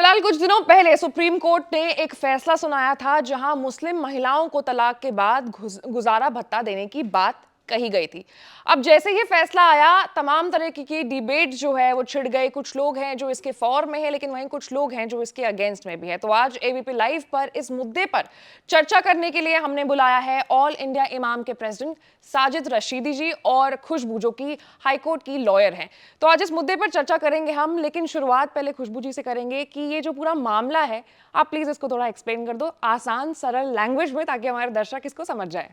फिलहाल कुछ दिनों पहले सुप्रीम कोर्ट ने एक फैसला सुनाया था जहां मुस्लिम महिलाओं को तलाक के बाद गुजारा भत्ता देने की बात कही गई थी। अब जैसे ये फैसला आया, तमाम तरह की डिबेट जो है वो छिड़ गए। कुछ लोग हैं जो इसके फॉर में है, लेकिन वहीं कुछ लोग हैं जो इसके अगेंस्ट में भी है। तो आज एबीपी लाइव पर इस मुद्दे पर चर्चा करने के लिए हमने बुलाया है ऑल इंडिया इमाम के प्रेसिडेंट साजिद रशीदी जी और खुशबू, जो कि हाईकोर्ट की लॉयर हैं। तो आज इस मुद्दे पर चर्चा करेंगे हम, लेकिन शुरुआत पहले खुशबू जी से करेंगे कि ये जो पूरा मामला है, आप प्लीज इसको थोड़ा एक्सप्लेन कर दो आसान सरल लैंग्वेज में, ताकि हमारे दर्शक इसको समझ जाए।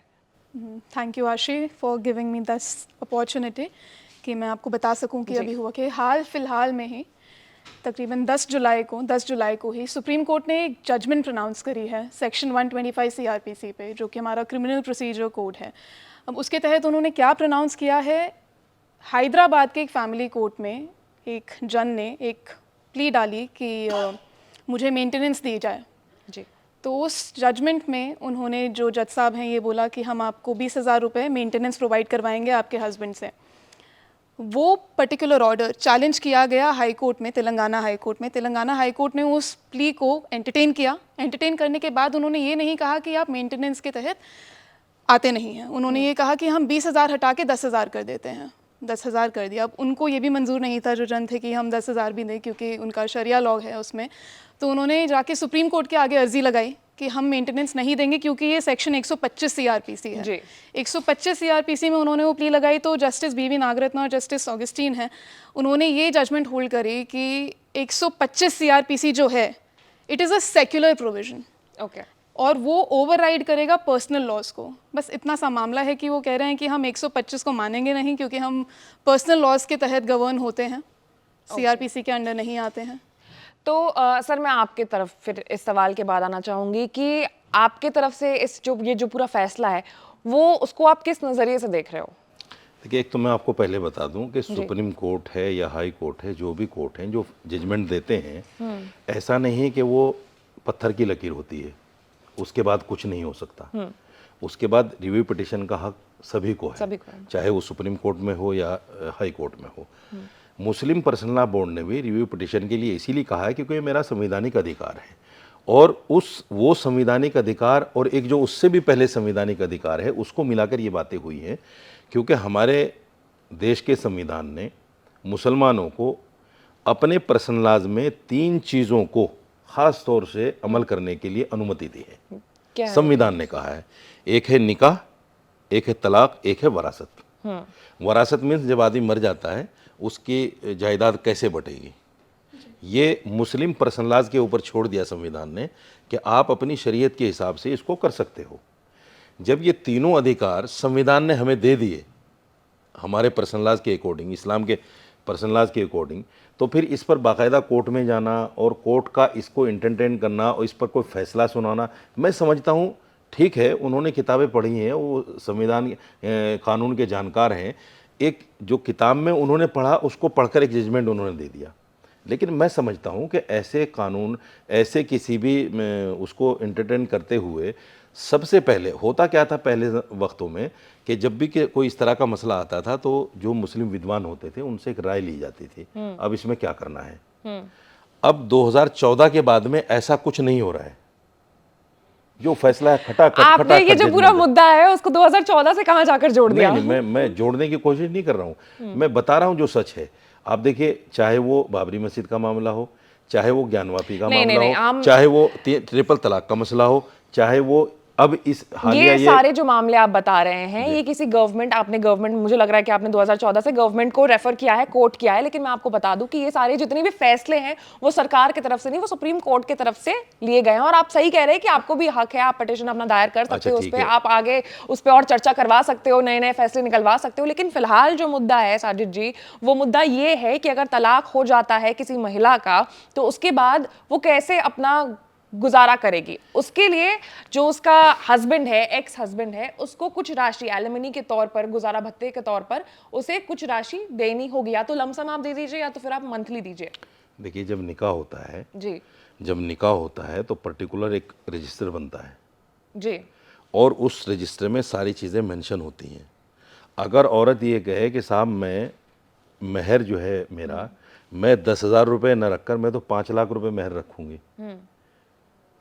थैंक यू आशी for giving me this opportunity कि मैं आपको बता सकूं कि अभी हुआ कि हाल फिलहाल में ही तकरीबन 10 जुलाई को ही सुप्रीम कोर्ट ने एक जजमेंट प्रोनाउंस करी है सेक्शन 125 सीआरपीसी पे, जो कि हमारा क्रिमिनल प्रोसीजर कोड है। अब उसके तहत उन्होंने क्या प्रोनाउंस किया है, हैदराबाद के एक फैमिली कोर्ट में एक जज ने एक प्ली डाली कि मुझे मेंटेनेंस दी जाए जी। तो उस जजमेंट में उन्होंने, जो जज साहब हैं, ये बोला कि हम आपको 20,000 रुपये मेंटेनेंस प्रोवाइड करवाएंगे आपके हस्बैंड से। वो पर्टिकुलर ऑर्डर चैलेंज किया गया हाई कोर्ट में, तेलंगाना हाई कोर्ट में। तेलंगाना हाई कोर्ट ने उस प्ली को एंटरटेन किया। एंटरटेन करने के बाद उन्होंने ये नहीं कहा कि आप मेंटेनेंस के तहत आते नहीं हैं, उन्होंने ये कहा कि हम 20,000 हटा के 10,000 कर देते हैं। 10,000 कर दिया। अब उनको ये भी मंजूर नहीं था, जो जन थे, कि हम 10,000 भी दें, क्योंकि उनका शरिया लॉ है उसमें। तो उन्होंने जाके सुप्रीम कोर्ट के आगे अर्जी लगाई कि हम मेंटेनेंस नहीं देंगे, क्योंकि ये सेक्शन 125 सीआरपीसी है। जी। 125 सीआरपीसी में उन्होंने वो प्ली लगाई। तो जस्टिस बीवी नागरत्ना और जस्टिस ऑगस्टीन हैं, उन्होंने ये जजमेंट होल्ड करी कि 125 सीआरपीसी जो है, it is a secular provision. Okay. और वो ओवरराइड करेगा पर्सनल लॉज को। बस इतना सा मामला है कि वो कह रहे हैं कि हम 125 को मानेंगे नहीं, क्योंकि हम पर्सनल लॉज के तहत गवर्न होते हैं, सीआरपीसी के अंडर नहीं आते हैं। तो सर, मैं आपके तरफ फिर इस सवाल के बाद आना चाहूंगी कि आपके तरफ से ये जो पूरा फैसला है, वो उसको आप किस नज़रिए से देख रहे हो? देखिए, एक तो मैं आपको पहले बता दूं कि सुप्रीम कोर्ट है या हाई कोर्ट है, जो भी कोर्ट हैं, जो जजमेंट देते हैं, ऐसा नहीं है कि वो पत्थर की लकीर होती है, उसके बाद कुछ नहीं हो सकता। उसके बाद रिव्यू पिटिशन का हक सभी को है, चाहे वो सुप्रीम कोर्ट में हो या हाई कोर्ट में हो। मुस्लिम पर्सनल लॉ बोर्ड ने भी रिव्यू पिटिशन के लिए इसीलिए कहा है क्योंकि ये मेरा संवैधानिक अधिकार है, और वो संवैधानिक अधिकार और एक जो उससे भी पहले संवैधानिक अधिकार है, उसको मिलाकर ये बातें हुई हैं। क्योंकि हमारे देश के संविधान ने मुसलमानों को अपने पर्सनल लॉज में 3 चीज़ों को ख़ास तौर से अमल करने के लिए अनुमति दी है। क्या संविधान ने कहा है, एक है निकाह, एक है तलाक, एक है वरासत। वरासत मीन्स जब आदमी मर जाता है उसकी जायदाद कैसे बटेगी, ये मुस्लिम पर्सनल लॉज के ऊपर छोड़ दिया संविधान ने कि आप अपनी शरीयत के हिसाब से इसको कर सकते हो। जब ये तीनों अधिकार संविधान ने हमें दे दिए हमारे पर्सनल लॉज के अकॉर्डिंग, इस्लाम के पर्सनल लॉज के अकॉर्डिंग, तो फिर इस पर बाकायदा कोर्ट में जाना और कोर्ट का इसको एंटरटेन करना और इस पर कोई फैसला सुनाना, मैं समझता हूँ ठीक है, उन्होंने किताबें पढ़ी हैं, वो संविधान कानून के जानकार हैं। एक जो किताब में उन्होंने पढ़ा उसको पढ़कर एक जजमेंट उन्होंने दे दिया। लेकिन मैं समझता हूँ कि ऐसे कानून, ऐसे किसी भी उसको एंटरटेन करते हुए, सबसे पहले होता क्या था पहले वक्तों में कि जब भी कोई इस तरह का मसला आता था तो जो मुस्लिम विद्वान होते थे उनसे एक राय ली जाती थी, अब इसमें क्या करना है। अब 2014 के बाद में ऐसा कुछ नहीं हो रहा है, जो फैसला है खटाखट आपने ये जो पूरा मुद्दा है उसको 2014 से कहां जाकर जोड़ दिया? नहीं, मैं जोड़ने की कोशिश नहीं कर रहा हूँ, मैं बता रहा हूँ जो सच है। आप देखिए, चाहे वो बाबरी मस्जिद का मामला हो, चाहे वो ज्ञानवापी का मामला हो, चाहे वो ट्रिपल तलाक का मसला हो, चाहे वो अब इस हालिया ये सारे जो मामले आप बता रहे हैं, ये किसी गवर्नमेंट, मुझे लग रहा है कि आपने 2014 से गवर्नमेंट को रेफर किया है, कोर्ट किया है। लेकिन मैं आपको बता दूं कि ये सारे जितने भी फैसले हैं वो सरकार की तरफ से नहीं, वो सुप्रीम कोर्ट की तरफ से लिए गए हैं। और आप सही कह रहे हैं कि आपको भी हक है, आप पिटीशन अपना दायर कर सकते हो, उस पर आप आगे उस पर और चर्चा करवा सकते हो, नए नए फैसले निकलवा सकते हो। लेकिन फिलहाल जो मुद्दा है साजिद जी, वो मुद्दा ये है कि अगर तलाक हो जाता है किसी महिला का, तो उसके बाद वो कैसे अपना गुजारा करेगी। उसके लिए जो उसका हस्बैंड है, एक्स हस्बैंड है, उसको कुछ राशि एलिमनी के तौर पर, गुजारा भत्ते के तौर पर उसे कुछ राशि देनी होगी। या तो लमसम आप दे दीजिए या तो फिर आप मंथली दीजिए। देखिए, जब निकाह होता है जी, जब निकाह होता है तो पर्टिकुलर एक रजिस्टर बनता है जी, और उस रजिस्टर में सारी चीज़ें मेंशन होती हैं। अगर औरत ये कहे कि साहब मैं महर जो है मेरा मैं 10,000 रुपये न रखकर मैं तो 5 लाख रुपए मेहर रखूंगी,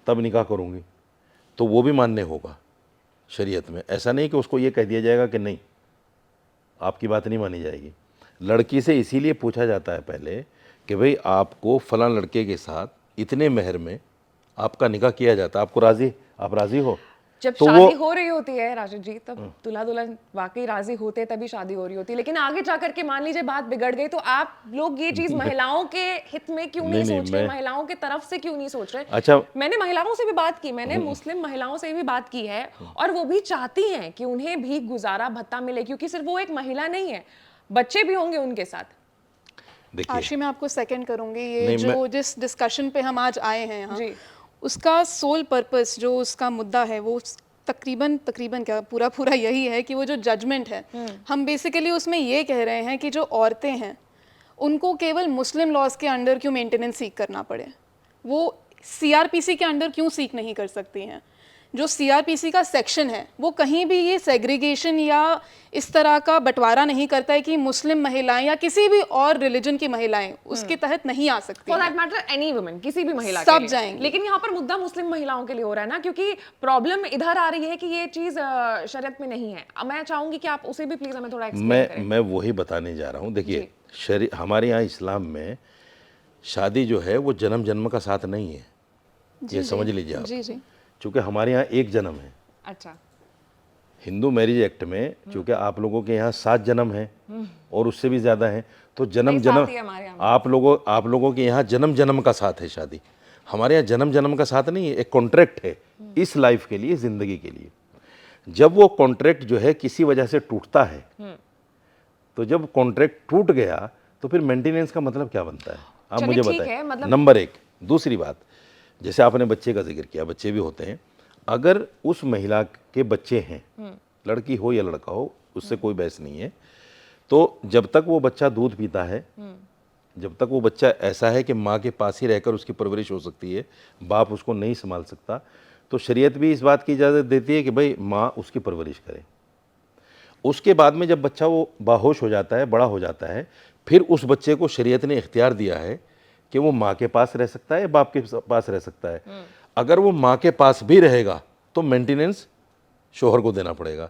तब निकाह करूंगी, तो वो भी मान्य होगा शरीयत में। ऐसा नहीं कि उसको ये कह दिया जाएगा कि नहीं, आपकी बात नहीं मानी जाएगी। लड़की से इसीलिए पूछा जाता है पहले कि भाई आपको फलां लड़के के साथ इतने मेहर में आपका निकाह किया जाता है, आपको राजी, आप राजी हो? जब तो शादी वो हो रही होती है राशिद जी, तब दूल्हा दुल्हन वाकई राजी होते हैं, तभी शादी हो रही होती है। लेकिन आगे जाकर के मान लीजिए बात बिगड़ गई, तो आप लोग ये चीज महिलाओं के हित में क्यों नहीं सोच रहे, महिलाओं की तरफ से क्यों नहीं सोच रहे? अच्छा, मैंने महिलाओं से भी बात की, मैंने मुस्लिम महिलाओं से भी बात की है, और वो भी चाहती हैं कि उन्हें भी गुजारा भत्ता मिले, क्योंकि सिर्फ वो एक महिला नहीं है, बच्चे भी होंगे उनके साथ। देखिए, आशी मैं आपको सेकंड करूंगी, ये नहीं, जो जिस डिस्कशन पे हम आज आए हैं यहाँ, जी। उसका सोल पर्पस, जो उसका मुद्दा है, वो तकरीबन क्या पूरा यही है कि वो जो जजमेंट है, हम बेसिकली उसमें ये कह रहे हैं कि जो औरतें हैं उनको केवल मुस्लिम लॉज के अंडर क्यों मेंटेनेंस सीख करना पड़े, वो सीआरपीसी के अंडर क्यों सीख नहीं कर सकती हैं? जो सीआरपीसी का सेक्शन है वो कहीं भी ये सेग्रीगेशन या इस तरह का बंटवारा नहीं करता है कि मुस्लिम महिलाएं या किसी भी और रिलीजन की महिलाएं उसके तहत नहीं आ सकती फॉर हैं। दैट मैटर एनी वुमन, किसी भी महिला सब के लिए जाएंगी। लेकिन यहाँ पर मुद्दा मुस्लिम महिलाओं के लिए हो रहा है ना, क्योंकि प्रॉब्लम इधर आ रही है कि ये चीज शरीयत में नहीं है। अब मैं चाहूंगी कि आप उसे भी प्लीज हमें थोड़ा एक्सप्लेन करें। मैं वही बताने जा रहा हूँ। देखिए, हमारे यहाँ इस्लाम में शादी जो है वो जन्म जन्म का साथ नहीं है, ये समझ लीजिए आप। जी जी। चूँकि हमारे यहाँ एक जन्म है, अच्छा। हिंदू मैरिज एक्ट में चूँकि आप लोगों के यहाँ 7 जन्म हैं और उससे भी ज़्यादा हैं, तो जन्म नहीं, जन्म 7 ही हमारे यहाँ। आप लोगों के यहाँ जन्म जन्म का साथ है शादी। हमारे यहाँ जन्म जन्म का साथ नहीं है, एक कॉन्ट्रैक्ट है इस लाइफ के लिए, ज़िंदगी के लिए। जब वो कॉन्ट्रैक्ट जो है किसी वजह से टूटता है, तो जब कॉन्ट्रैक्ट टूट गया तो फिर मेंटेनेंस का मतलब क्या बनता है, आप चलिए, मुझे ठीक है, बताएं। मतलब नंबर 1। दूसरी बात, जैसे आपने बच्चे का जिक्र किया, बच्चे भी होते हैं। अगर उस महिला के बच्चे हैं, लड़की हो या लड़का हो, उससे कोई बहस नहीं है, तो जब तक वो बच्चा दूध पीता है, जब तक वो बच्चा ऐसा है कि माँ के पास ही रहकर उसकी परवरिश हो सकती है, बाप उसको नहीं संभाल सकता, तो शरीयत भी इस बात की इजाज़त देती है कि भाई माँ उसकी परवरिश करे। उसके बाद में जब बच्चा वो बाहोश हो जाता है, बड़ा हो जाता है, फिर उस बच्चे को शरीयत ने इख्तियार दिया है कि वो माँ के पास रह सकता है, बाप के पास रह सकता है। अगर वो माँ के पास भी रहेगा तो मेंटेनेंस शोहर को देना पड़ेगा,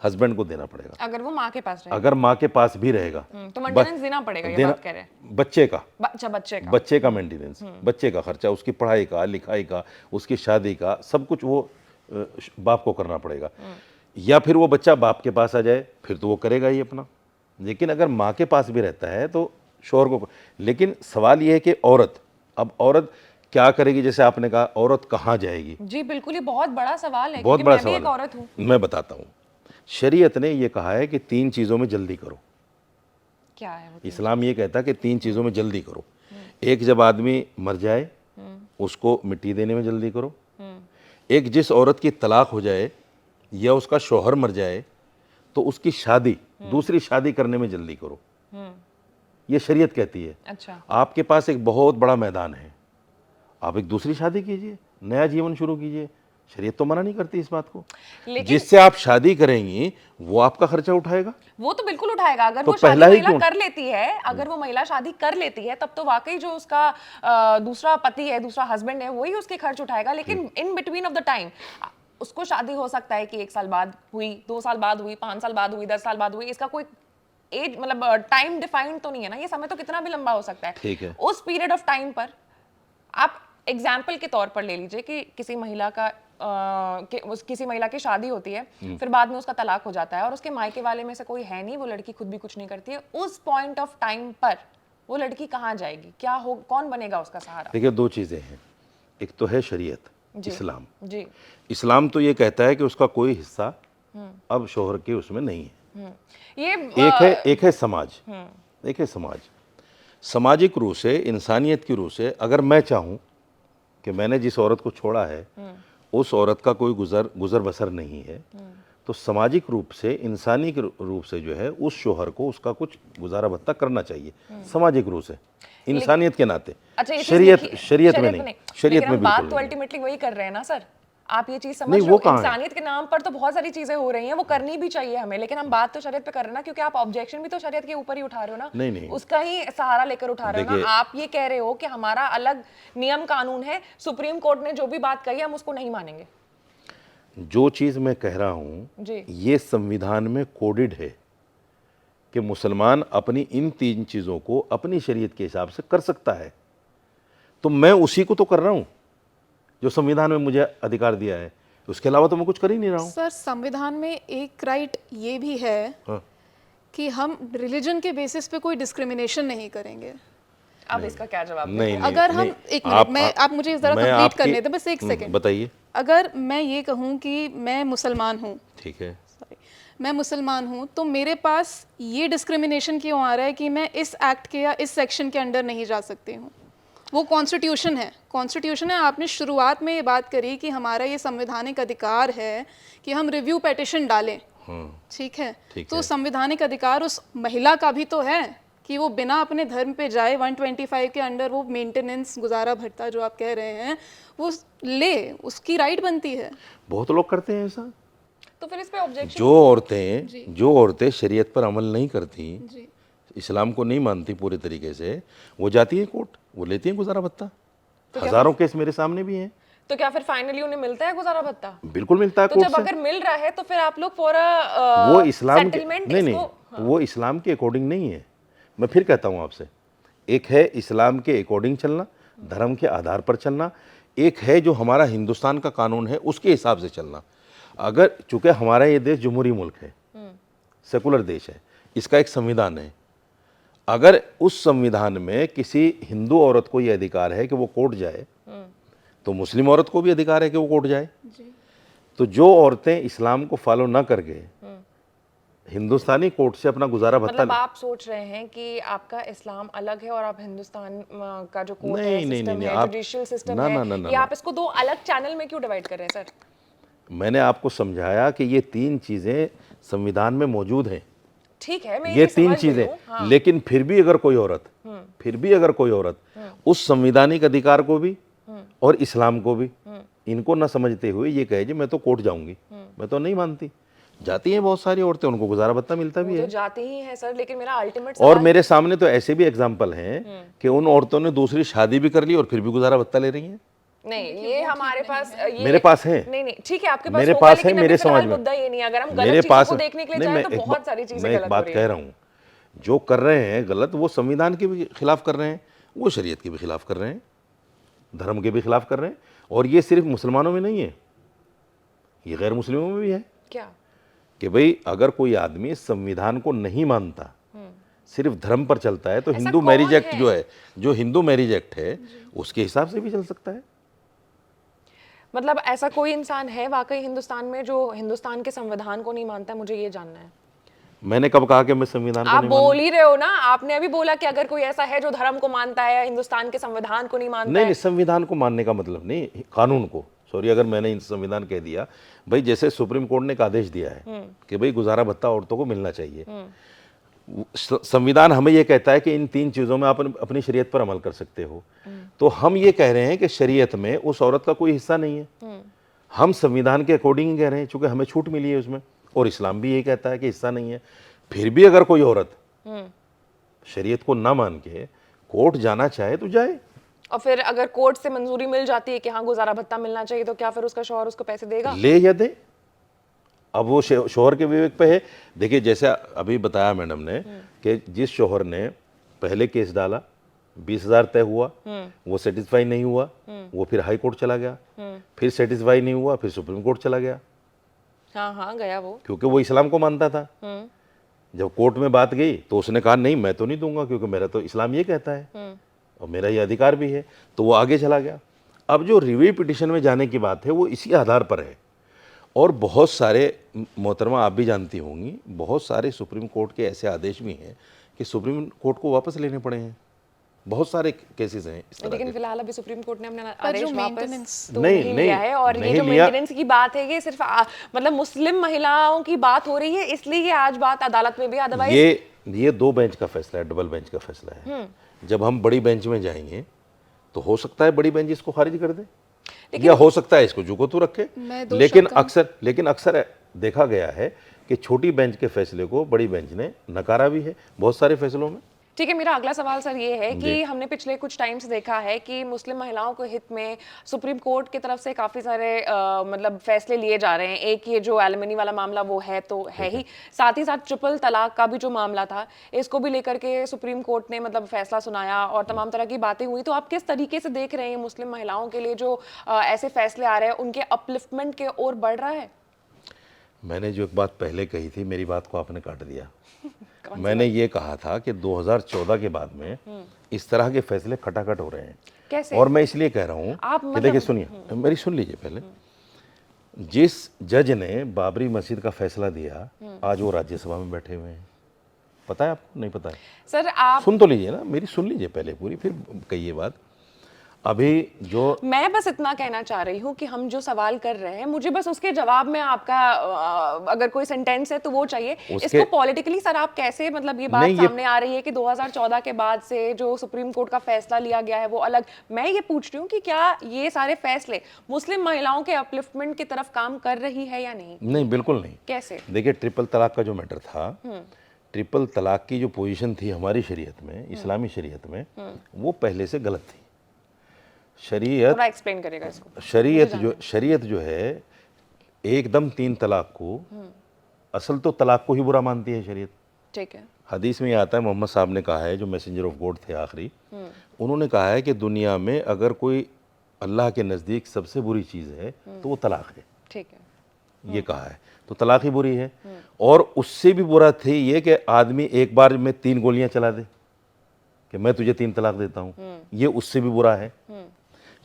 हस्बैंड को देना पड़ेगा। अगर वो माँ के पास रहे अगर माँ के पास भी रहेगा तो मेंटेनेंस देना पड़ेगा, ये बात कह रहे हैं। बच्चे का, अच्छा, बच्चे का मेंटेनेंस, बच्चे का खर्चा, उसकी पढ़ाई का, लिखाई का, उसकी शादी का, सब कुछ वो बाप को करना पड़ेगा। या फिर वो बच्चा बाप के पास आ जाए, फिर तो वो करेगा ही अपना। लेकिन अगर माँ के पास भी रहता है तो शोहर को। लेकिन सवाल ये है कि औरत क्या करेगी? जैसे आपने कहा, औरत कहाँ जाएगी? जी बिल्कुल, ये बहुत बड़ा सवाल है, बहुत क्योंकि बड़ा मैं भी सवाल एक औरत हूँ। मैं बताता हूँ। शरीयत ने ये कहा है कि 3 चीज़ों में जल्दी करो। क्या है वो? इस्लाम ये कहता है कि 3 चीज़ों में जल्दी करो। एक, जब आदमी मर जाए उसको मिट्टी देने में जल्दी करो। एक, जिस औरत की तलाक हो जाए या उसका शौहर मर जाए तो उसकी शादी, दूसरी शादी करने में जल्दी करो। ये शरीयत कहती है। अच्छा। आपके पास एक बहुत बड़ा मैदान है, आप एक दूसरी शादी कीजिए, नया जीवन शुरू कीजिए। शरीयत तो मना नहीं करती इस बात को। जिससे आप शादी करेंगी वो आपका खर्चा उठाएगा। वो तो बिल्कुल उठाएगा। अगर तो वो शादी पहला ही महिला क्यों? कर लेती है, अगर वो महिला शादी कर लेती है, तब तो वाकई जो उसका दूसरा पति है, दूसरा हस्बैंड है, वही उसके खर्च उठाएगा। लेकिन in between of the time उसको शादी हो सकता है कि 1 साल बाद हुई, 2 साल बाद हुई, 5 साल बाद हुई, 10 साल बाद हुई। इसका कोई एज, मतलब टाइम डिफाइंड तो नहीं है ना, ये समय तो कितना भी लंबा हो सकता है। ठीक है। उस पीरियड ऑफ टाइम पर आप एग्जाम्पल के तौर पर ले लीजिए कि किसी महिला का किसी महिला की शादी होती है, फिर बाद में उसका तलाक हो जाता है और उसके मायके वाले में से कोई है नहीं, वो लड़की खुद भी कुछ नहीं करती है। उस पॉइंट ऑफ टाइम पर वो लड़की कहाँ जाएगी? क्या हो, कौन बनेगा उसका सहारा? देखिए, 2 चीज़ें हैं। एक तो है शरीयत, इस्लाम। जी। इस्लाम तो ये कहता है कि उसका कोई हिस्सा अब शोहर के उसमें नहीं है। ये एक है समाज। एक है समाज। सामाजिक रूप से, इंसानियत की रूप से, अगर मैं चाहूँ कि मैंने जिस औरत को छोड़ा है उस औरत का कोई गुजर बसर नहीं है, तो सामाजिक रूप से, इंसानी के रूप से जो है उस शोहर को उसका कुछ गुजारा भत्ता करना चाहिए, सामाजिक रूप से, इंसानियत के नाते। अच्छा, शरीयत में नहीं, शरीयत में लेकिन हम बात बिल्कुल तो नहीं। अल्टीमेटली वही कर रहे हैं ना सर। आप ये चीज समझ नहीं, रहे वो हो? कहाँ है? इंसानियत के नाम पर तो बहुत सारी चीजें हो रही हैं, वो करनी भी चाहिए हमें, लेकिन हम बात तो शरीयत पे कर रहे हैं ना, क्योंकि आप ऑब्जेक्शन भी तो शरीयत के ऊपर ही उठा रहे हो ना। नहीं, नहीं। उसका ही सहारा लेकर उठा रहे हो ना। देखिए- आप ये कह रहे हो कि हमारा अलग नियम कानून है, सुप्रीम कोर्ट ने जो भी बात कही हम उसको नहीं मानेंगे। जो चीज़ मैं कह रहा हूँ जी। ये संविधान में कोडेड है कि मुसलमान अपनी इन 3 चीज़ों को अपनी शरीयत के हिसाब से कर सकता है, तो मैं उसी को तो कर रहा हूँ जो संविधान में मुझे अधिकार दिया है, उसके अलावा तो मैं कुछ कर ही नहीं रहा हूँ। सर, संविधान में एक राइट ये भी है हाँ। कि हम रिलीजन के बेसिस पे कोई डिस्क्रिमिनेशन नहीं करेंगे। अब इसका क्या जवाब नहीं, दें? नहीं, अगर हम नहीं, एक मिनट, मैं आप मुझे जरा मैं कंप्लीट आपकी- करने दें, बस एक सेकंड। बताइए। अगर मैं ये कहूँ कि मैं मुसलमान हूँ, ठीक है। सॉरी, मैं मुसलमान हूँ, तो मेरे पास ये डिस्क्रिमिनेशन क्यों आ रहा है कि मैं इस एक्ट के या इस सेक्शन के अंडर नहीं जा सकती हूँ? वो कॉन्स्टिट्यूशन है, कॉन्स्टिट्यूशन है। आपने शुरुआत में ये बात करी कि हमारा ये संवैधानिक अधिकार है कि हम रिव्यू पेटिशन डालें, ठीक है? ठीक तो है। संवैधानिक अधिकार उस महिला का भी तो है कि वो बिना अपने धर्म पे जाए 125 के अंडर वो मेंटेनेंस, गुजारा भत्ता जो आप कह रहे हैं वो ले, उसकी राइट बनती है। बहुत लोग करते हैं ऐसा। तो फिर इस पे ऑब्जेक्शन। जो औरतें शरीयत पर अमल नहीं करती, जी, इस्लाम को नहीं मानती पूरे तरीके से, वो जाती है कोर्ट, वो लेती हैं गुजारा भत्ता। हजारों केस मेरे सामने भी हैं। तो क्या फिर फाइनली उन्हें मिलता है गुजारा भत्ता? बिल्कुल मिलता है तो कोर्ट जब से। अगर मिल रहा है तो फिर आप लोग फॉर वो इस्लाम के सेटलमेंट नहीं, वो इस्लाम के अकॉर्डिंग नहीं है। मैं फिर कहता हूँ आपसे, एक है इस्लाम के अकॉर्डिंग चलना, धर्म के आधार पर चलना, एक है जो हमारा हिंदुस्तान का कानून है उसके हिसाब से चलना। अगर चूंकि हमारा ये देश जमहूरी मुल्क है, सेकुलर देश है, इसका एक संविधान है, अगर उस संविधान में किसी हिंदू औरत को ये अधिकार है कि वो कोर्ट जाए, तो मुस्लिम औरत को भी अधिकार है कि वो कोर्ट जाए। तो जो औरतें इस्लाम को फॉलो ना करके हिंदुस्तानी कोर्ट से अपना गुजारा भत्ता मतलब आप सोच रहे हैं कि आपका इस्लाम अलग है और आप हिंदुस्तान का जो कोर्ट है, नहीं, सिस्टम नहीं, है, आप- जुडिशियल सिस्टम ना, है, ना, ना, ना, ये ना। आप इसको दो अलग चैनल में क्यों डिवाइड कर रहे हैं सर? मैंने आपको समझाया कि ये 3 चीज़ें संविधान में मौजूद हैं। ठीक है, मैं ये चीज़ 3 समझ रही चीज़ें, हूँ, हाँ। लेकिन फिर भी अगर कोई औरत उस संवैधानिक अधिकार को भी और इस्लाम को भी इनको ना समझते हुए ये कहे जी मैं तो कोर्ट जाऊंगी, मैं तो नहीं मानती, जाती हैं बहुत सारी औरतें, उनको गुजारा भत्ता मिलता भी वो तो है। जाते ही हैं सर, लेकिन मेरा अल्टीमेट और मेरे सामने तो ऐसे भी एग्जाम्पल हैं कि उन औरतों ने दूसरी शादी भी कर ली और फिर भी गुजारा भत्ता ले रही हैं। नहीं, ये हमारे पास ये मेरे पास है। नहीं नहीं, ठीक है, आपके पास मेरे होगा, पास है, लेकिन मेरे अभी फिलहाल समझ में। मुद्दा ये नहीं है। अगर हम मेरे गलत चीजों पास को देखने के लिए नहीं, जाएं मैं तो एक बहुत सारी चीजें मैं गलत एक हो बात रही कह हैं। रहा हूँ, जो कर रहे हैं गलत वो संविधान के भी खिलाफ कर रहे हैं, वो शरीयत के भी खिलाफ कर रहे हैं, धर्म के भी खिलाफ कर रहे हैं। और ये सिर्फ मुसलमानों में नहीं है, ये गैर मुस्लिमों में भी है क्या? कि भाई अगर कोई आदमी संविधान को नहीं मानता, सिर्फ धर्म पर चलता है, तो ऐसा हिंदू कौन मैरिज एक्ट है? जो है, जो हिंदू मैरिज एक्ट है, उसके हिसाब से भी चल सकता है। मतलब ऐसा कोई इंसान है वाकई हिंदुस्तान में जो हिंदुस्तान के संविधान को नहीं मानता है? मुझे ये जानना है। मैंने कब कहा कि मैं संविधान को आप नहीं बोल ही रहे हो ना, आपने अभी बोला कि अगर कोई ऐसा है जो धर्म को मानता है, हिंदुस्तान के संविधान को नहीं मानता नहीं, है। संविधान को मानने का मतलब नहीं, कानून को, सॉरी अगर मैंने इन संविधान कह दिया, भाई जैसे सुप्रीम कोर्ट ने एक आदेश दिया है कि भाई गुजारा भत्ता औरतों को मिलना चाहिए, संविधान हमें यह कहता है कि इन 3 चीज़ों में आप अपनी शरीयत पर अमल कर सकते हो, तो हम ये कह रहे हैं कि शरीयत में उस औरत का कोई हिस्सा नहीं है। हम संविधान के अकॉर्डिंग कह रहे हैं, चूंकि हमें छूट मिली है उसमें, और इस्लाम भी ये कहता है कि हिस्सा नहीं है। फिर भी अगर कोई औरत शरीयत को ना मान के कोर्ट जाना चाहे तो जाए। और फिर अगर कोर्ट से मंजूरी मिल जाती है कि हाँ गुजारा भत्ता मिलना चाहिए, तो क्या फिर उसका शौहर उसको पैसे देगा? ले या दे, अब वो शोहर के विवेक पे है। देखिए जैसे अभी बताया मैडम ने कि जिस शोहर ने पहले केस डाला, 20,000 तय हुआ, वो सेटिस्फाई नहीं हुआ, वो फिर हाई कोर्ट चला गया, फिर सेटिस्फाई नहीं हुआ, फिर सुप्रीम कोर्ट चला गया, हाँ हाँ गया वो। क्योंकि वो इस्लाम को मानता था। जब कोर्ट में बात गई तो उसने कहा नहीं मैं तो नहीं दूंगा, क्योंकि मेरा तो इस्लाम ये कहता है और मेरा ये अधिकार भी है, तो वो आगे चला गया। अब जो रिव्यू पिटिशन में जाने की बात है वो इसी आधार पर है। और बहुत सारे, मोहतरमा आप भी जानती होंगी, बहुत सारे सुप्रीम कोर्ट के ऐसे आदेश भी हैं कि सुप्रीम कोर्ट को वापस लेने पड़े हैं। बहुत सारे केसेस हैं इस तरह लेकिन के। फिलहाल अभी सुप्रीम कोर्ट ने अपना पर आदेश जो वापस maintenance- तो नहीं, नहीं नहीं, लिया है। और ये नहीं जो लिया। मेंटेनेंस की बात है, ये सिर्फ मतलब मुस्लिम महिलाओं की बात हो रही है, इसलिए ये आज बात अदालत में भी, अदरवाइज ये 2 बेंच का फैसला है, डबल बेंच का फैसला है। जब हम बड़ी बेंच में जाएंगे तो हो सकता है बड़ी बेंच इसको खारिज कर दे। या हो सकता है इसको जुगो तो रखे, मैं दो लेकिन अक्सर देखा गया है कि छोटी बेंच के फैसले को बड़ी बेंच ने नकारा भी है बहुत सारे फैसलों में। ठीक है, मेरा अगला सवाल सर ये है कि हमने पिछले कुछ टाइम से देखा है कि मुस्लिम महिलाओं के हित में सुप्रीम कोर्ट की तरफ से काफ़ी सारे मतलब फैसले लिए जा रहे हैं। एक ये जो एलिमनी वाला मामला वो है तो है ही, साथ ही साथ ट्रिपल तलाक का भी जो मामला था इसको भी लेकर के सुप्रीम कोर्ट ने मतलब फैसला सुनाया और तमाम तरह की बातें हुई। तो आप किस तरीके से देख रहे हैं मुस्लिम महिलाओं के लिए जो ऐसे फैसले आ रहे हैं, उनके अपलिफ्टमेंट के ओर बढ़ रहा है? मैंने जो एक बात पहले कही थी, मेरी बात को आपने काट दिया। मैंने ये कहा था कि 2014 के बाद में इस तरह के फैसले खटाखट हो रहे हैं। कैसे? और मैं इसलिए कह रहा हूँ कि देखिए सुनिए, मेरी सुन लीजिए पहले। जिस जज ने बाबरी मस्जिद का फैसला दिया, आज वो राज्यसभा में बैठे हुए हैं। पता है आपको? नहीं पता है? सर आप सुन तो लीजिए ना, मेरी सुन लीजिए पहले पूरी, फिर कहिए बात। अभी जो मैं बस इतना कहना चाह रही हूँ कि हम जो सवाल कर रहे हैं, मुझे बस उसके जवाब में आपका अगर कोई सेंटेंस है तो वो चाहिए। इसको पॉलिटिकली सर आप कैसे, मतलब ये बात सामने आ रही है कि 2014 के बाद से जो सुप्रीम कोर्ट का फैसला लिया गया है वो अलग। मैं ये पूछ रही हूँ कि क्या ये सारे फैसले मुस्लिम महिलाओं के अपलिफ्टमेंट की तरफ काम कर रही है या नहीं? नहीं, बिल्कुल नहीं। कैसे? देखिए, ट्रिपल तलाक का जो मैटर था, ट्रिपल तलाक की जो पोजीशन थी हमारी शरीयत में, इस्लामी शरीयत में, वो पहले से गलत थी। शरीयत एक्सप्लेन करेगा इसको। शरीयत जो है एकदम 3 तलाक को, असल तो तलाक को ही बुरा मानती है शरीयत। ठीक है। हदीस में ये आता है, मोहम्मद साहब ने कहा है, जो मैसेंजर ऑफ गॉड थे आखिरी, उन्होंने कहा है कि दुनिया में अगर कोई अल्लाह के नज़दीक सबसे बुरी चीज़ है तो वो तलाक है। ठीक है। ये कहा है, तो तलाक ही बुरी है। और उससे भी बुरा थे ये कि आदमी एक बार में 3 गोलियां चला दे कि मैं तुझे 3 तलाक देता हूँ, ये उससे भी बुरा है।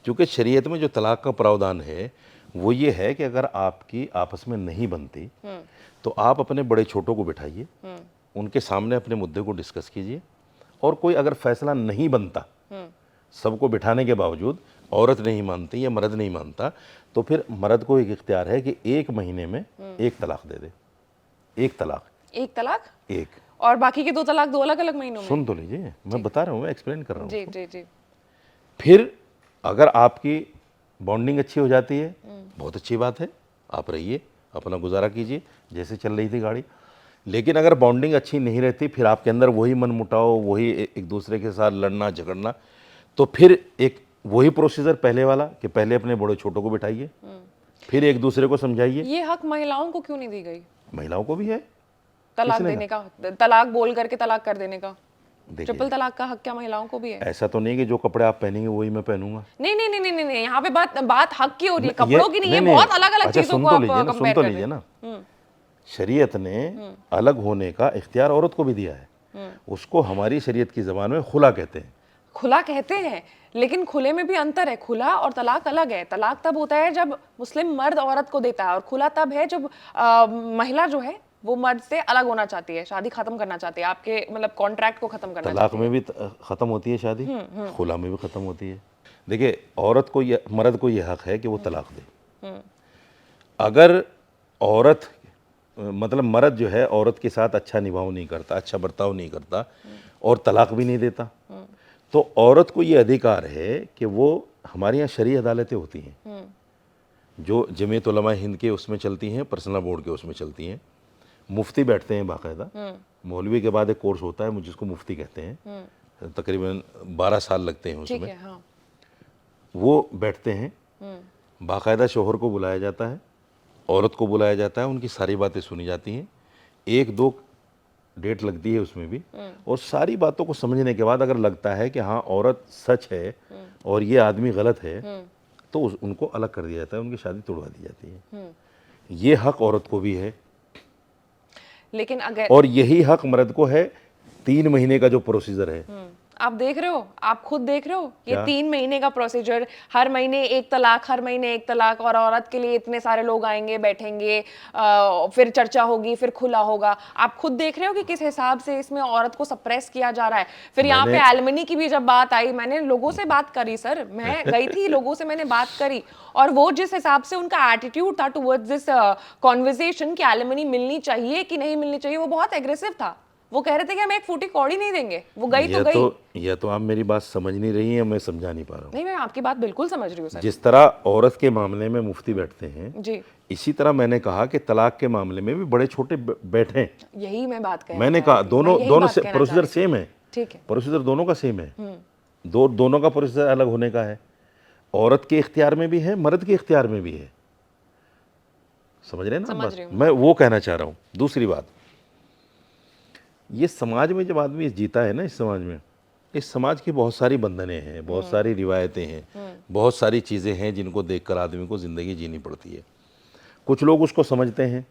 क्योंकि शरीयत में जो तलाक का प्रावधान है वो ये है कि अगर आपकी आपस में नहीं बनती तो आप अपने बड़े छोटों को बिठाइए, उनके सामने अपने मुद्दे को डिस्कस कीजिए, और कोई अगर फैसला नहीं बनता, सबको बिठाने के बावजूद औरत नहीं मानती या मर्द नहीं मानता, तो फिर मर्द को एक इख्तियार है कि 1 महीने में 1 तलाक दे दे। 1 तलाक। 1 तलाक? 1। और बाकी के 2 तलाक 2 अलग अलग महीनों में? सुन तो लीजिए, मैं बता रहा हूँ, मैं एक्सप्लेन कर रहा हूँ। जी जी जी। फिर अगर आपकी बॉन्डिंग अच्छी हो जाती है, बहुत अच्छी बात है, आप रहिए, अपना गुजारा कीजिए जैसे चल रही थी गाड़ी। लेकिन अगर बॉन्डिंग अच्छी नहीं रहती, फिर आपके अंदर वही मनमुटाव, वही एक दूसरे के साथ लड़ना झगड़ना, तो फिर एक वही प्रोसीजर पहले वाला कि पहले अपने बड़े छोटों को बिठाइए, फिर एक दूसरे को समझाइए। ये हक महिलाओं को क्यों नहीं दी गई? महिलाओं को भी है तलाक देने का, तलाक बोल करके तलाक कर देने का। ट्रिपल तलाक का हक क्या महिलाओं को भी है? ऐसा तो नहीं कि जो कपड़े आप पहनेंगे वही मैं पहनूंगा। नहीं नहीं नहीं नहीं नहीं, यहाँ पे बात हक की हो रही है, कपड़ों की नहीं है। बहुत अलग अलग चीजों को आप कंपेयर कर रहे हैं ना। शरीयत ने अलग होने का इख्तियार औरत को भी दिया है, उसको हमारी शरीयत की ज़बान में खुला कहते हैं। खुला कहते हैं, लेकिन खुले में भी अंतर है। खुला और तलाक अलग है। तलाक तब होता है जब मुस्लिम मर्द औरत को देता है, और खुला तब है जब महिला जो है वो मर्द से अलग होना चाहती है, शादी खत्म करना चाहती है, आपके मतलब कॉन्ट्रैक्ट को खत्म करना तलाक में भी खत्म होती है शादी, खुला में भी खत्म होती है। देखिए, औरत को मर्द को यह हक है कि वो तलाक दे। अगर औरत मतलब मर्द जो है औरत के साथ अच्छा निभाव नहीं करता, अच्छा बर्ताव नहीं करता और तलाक भी नहीं देता, तो औरत को ये अधिकार है कि वो, हमारे यहाँ शरई अदालतें होती हैं जो जमीयत उलमा हिंद के उसमें चलती हैं, पर्सनल बोर्ड के उसमें चलती हैं, मुफ्ती बैठते हैं बाकायदा, मौलवी के बाद एक कोर्स होता है जिसको मुफ्ती कहते हैं, तकरीबन 12 साल लगते हैं उसमें। हाँ। वो बैठते हैं, बाकायदा शोहर को बुलाया जाता है, औरत को बुलाया जाता है, उनकी सारी बातें सुनी जाती हैं, 1-2 डेट लगती है उसमें भी, और सारी बातों को समझने के बाद अगर लगता है कि हाँ औरत सच है और ये आदमी गलत है, तो उनको अलग कर दिया जाता है, उनकी शादी तोड़वा दी जाती है। ये हक औरत को भी है, लेकिन अगर, और यही हक मर्द को है। 3 महीने का जो प्रोसीजर है, आप देख रहे हो, आप खुद देख रहे हो, ये 3 महीने का प्रोसीजर, हर महीने 1 तलाक, हर महीने 1 तलाक, और औरत के लिए इतने सारे लोग आएंगे, बैठेंगे, फिर चर्चा होगी, फिर खुला होगा। आप खुद देख रहे हो कि किस हिसाब से इसमें औरत को सप्रेस किया जा रहा है। फिर यहाँ पे एलिमनी की भी जब बात आई, मैंने लोगों से बात करी सर, मैं गई थी, लोगों से मैंने बात करी, और वो जिस हिसाब से उनका एटीट्यूड था टुवर्ड्स दिस कॉन्वर्सेशन कि एलिमनी मिलनी चाहिए कि नहीं मिलनी चाहिए, वो बहुत एग्रेसिव था। वो कह रहे थे कि हम एक फूटी कौड़ी नहीं देंगे, वो गई तो गई। यह तो आप मेरी बात समझ नहीं रही हैं, मैं समझा नहीं पा रहा हूँ। नहीं, मैं आपकी बात बिल्कुल समझ रही हूँ सर। जिस तरह औरत के मामले में मुफ्ती बैठते हैं जी, इसी तरह मैंने कहा कि तलाक के मामले में भी बड़े छोटे बैठे हैं। यही मैं बात कह मैंने कहा दोनों से प्रोसीजर सेम है, ठीक है। प्रोसीजर दोनों का सेम है, दोनों का प्रोसीजर अलग होने का है। औरत के इख्तियार में भी है, मर्द के इख्तियार में भी है। समझ रहे हैं ना बात? मैं वो कहना चाह रहा हूँ। दूसरी बात, ये समाज में जब आदमी जीता है ना, इस समाज की बहुत सारी बंधनें हैं, बहुत सारी रिवायतें हैं, बहुत सारी चीज़ें हैं जिनको देखकर आदमी को ज़िंदगी जीनी पड़ती है। कुछ लोग उसको समझते हैं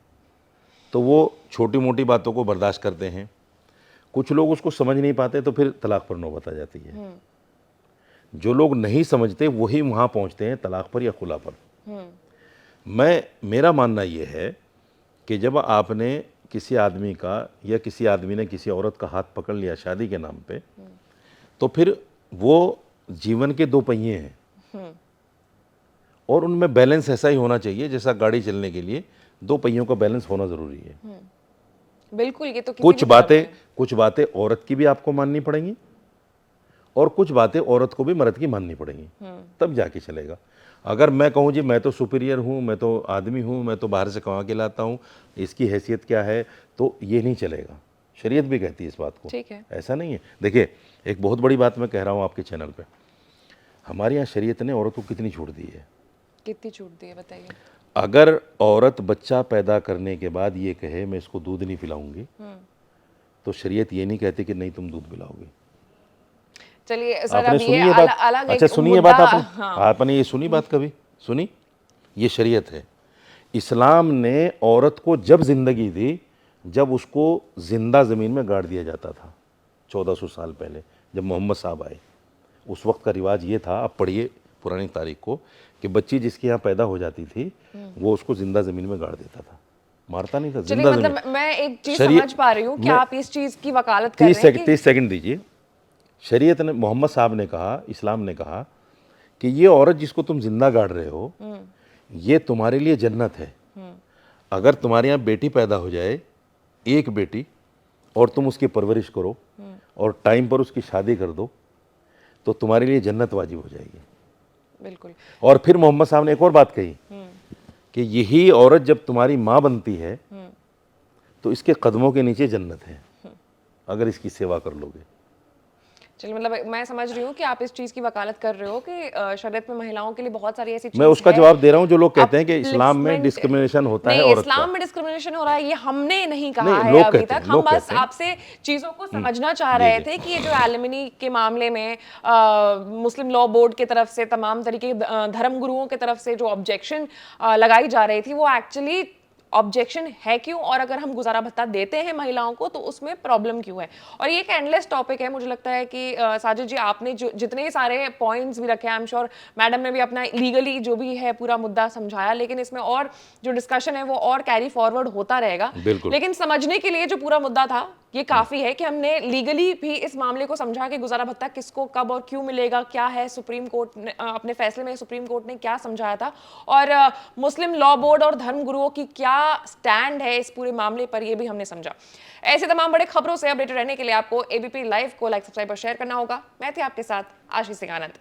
तो वो छोटी मोटी बातों को बर्दाश्त करते हैं, कुछ लोग उसको समझ नहीं पाते तो फिर तलाक पर नौबत आ जाती है। जो लोग नहीं समझते वही वहाँ पहुँचते हैं तलाक पर या खुला पर। मेरा मानना ये है कि जब आपने किसी आदमी का या किसी आदमी ने किसी औरत का हाथ पकड़ लिया शादी के नाम पे, तो फिर वो जीवन के दो पहिए हैं और उनमें बैलेंस ऐसा ही होना चाहिए जैसा गाड़ी चलने के लिए दो पहियों का बैलेंस होना ज़रूरी है। बिल्कुल, ये तो कुछ बातें औरत की भी आपको माननी पड़ेंगी और कुछ बातें औरत को भी मर्द की माननी पड़ेंगी, तब जाके चलेगा। अगर मैं कहूँ जी मैं तो सुपीरियर हूँ, मैं तो आदमी हूँ, मैं तो बाहर से कमा के लाता हूँ, इसकी हैसियत क्या है, तो ये नहीं चलेगा। शरीयत भी कहती है इस बात को, ठीक है। ऐसा नहीं है। देखिए, एक बहुत बड़ी बात मैं कह रहा हूँ आपके चैनल पे, हमारे यहाँ शरीयत ने औरत को कितनी छूट दी है। कितनी छूट दी है बताइए। अगर औरत बच्चा पैदा करने के बाद ये कहे मैं इसको दूध नहीं पिलाऊंगी, तो शरीयत ये नहीं कहती कि नहीं तुम दूध पिलाओगे। चलिए सर, आपने अब सुनी ये ये बात? अलग अच्छा, एक सुनिए मुद्दा, बात आपने। हाँ। आपने ये सुनी बात कभी? सुनी? ये शरीयत है। इस्लाम ने औरत को जब जिंदगी दी जब उसको जिंदा ज़मीन में गाड़ दिया जाता था 1400 साल पहले, जब मोहम्मद साहब आए। उस वक्त का रिवाज ये था, आप पढ़िए पुरानी तारीख को, कि बच्ची जिसके यहाँ पैदा हो जाती थी वो उसको जिंदा ज़मीन में गाड़ देता था, मारता नहीं था, चलिए, जिंदा मतलब ज़मीन। मैं एक चीज समझ पा रही हूँ कि आप इस चीज की वकालत कर 30 रहे हैं कि 30 सेकंड दीजिए। शरीयत ने, मोहम्मद साहब ने कहा, इस्लाम ने कहा कि ये औरत जिसको तुम जिंदा गाड़ रहे हो ये तुम्हारे लिए जन्नत है। अगर तुम्हारे यहाँ बेटी पैदा हो जाए, एक बेटी, और तुम उसकी परवरिश करो और टाइम पर उसकी शादी कर दो, तो तुम्हारे लिए जन्नत वाजिब हो जाएगी। बिल्कुल। और फिर मोहम्मद साहब ने एक और बात कही कि यही औरत जब तुम्हारी माँ बनती है तो इसके कदमों के नीचे जन्नत है अगर इसकी सेवा कर लोगे। चलिए, मतलब मैं समझ रही हूँ कि आप इस चीज की वकालत कर रहे हो कि शरीयत में महिलाओं के लिए बहुत सारी ऐसी मैं चीज़ उसका है। जवाब दे रहा हूँ। जो लोग कहते हैं कि इस्लाम में Upliftment- डिस्क्रिमिनेशन होता है नहीं, औरत इस्लाम का, में डिस्क्रिमिनेशन हो रहा है ये हमने नहीं कहा नहीं, है लोग अभी कहते तक। हैं, हम लोग बस कहते हैं। आपसे चीजों को समझना चाह रहे थे कि ये जो एलिमनी के मामले में मुस्लिम लॉ बोर्ड की तरफ से तमाम तरीके के धर्म गुरुओं की तरफ से जो ऑब्जेक्शन लगाई जा रही थी वो एक्चुअली ऑब्जेक्शन है क्यों, और अगर हम गुजारा भत्ता देते हैं महिलाओं को तो उसमें प्रॉब्लम क्यों है। और ये एक एंडलेस टॉपिक है। मुझे लगता है कि साजिद जी, आपने जो जितने सारे पॉइंट्स भी रखे हैं, आई एम श्योर मैडम ने भी अपना लीगली जो भी है पूरा मुद्दा समझाया, लेकिन इसमें और जो डिस्कशन है वो और कैरी फॉरवर्ड होता रहेगा। बिल्कुल। लेकिन समझने के लिए जो पूरा मुद्दा था ये काफी है कि हमने लीगली भी इस मामले को समझा कि गुजारा भत्ता किसको कब और क्यों मिलेगा, क्या है सुप्रीम कोर्ट ने अपने फैसले में सुप्रीम कोर्ट ने क्या समझाया था, और मुस्लिम लॉ बोर्ड और धर्म गुरुओं की क्या स्टैंड है इस पूरे मामले पर, ये भी हमने समझा। ऐसे तमाम बड़े खबरों से अपडेटेड रहने के लिए आपको एबीपी लाइव को लाइक, सब्सक्राइब और शेयर करना होगा। मैं थी आपके साथ आशीष सिंह आनंद।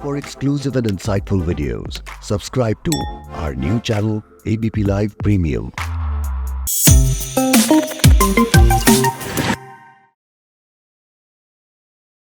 For exclusive and insightful videos, subscribe to our new channel ABP Live Premium.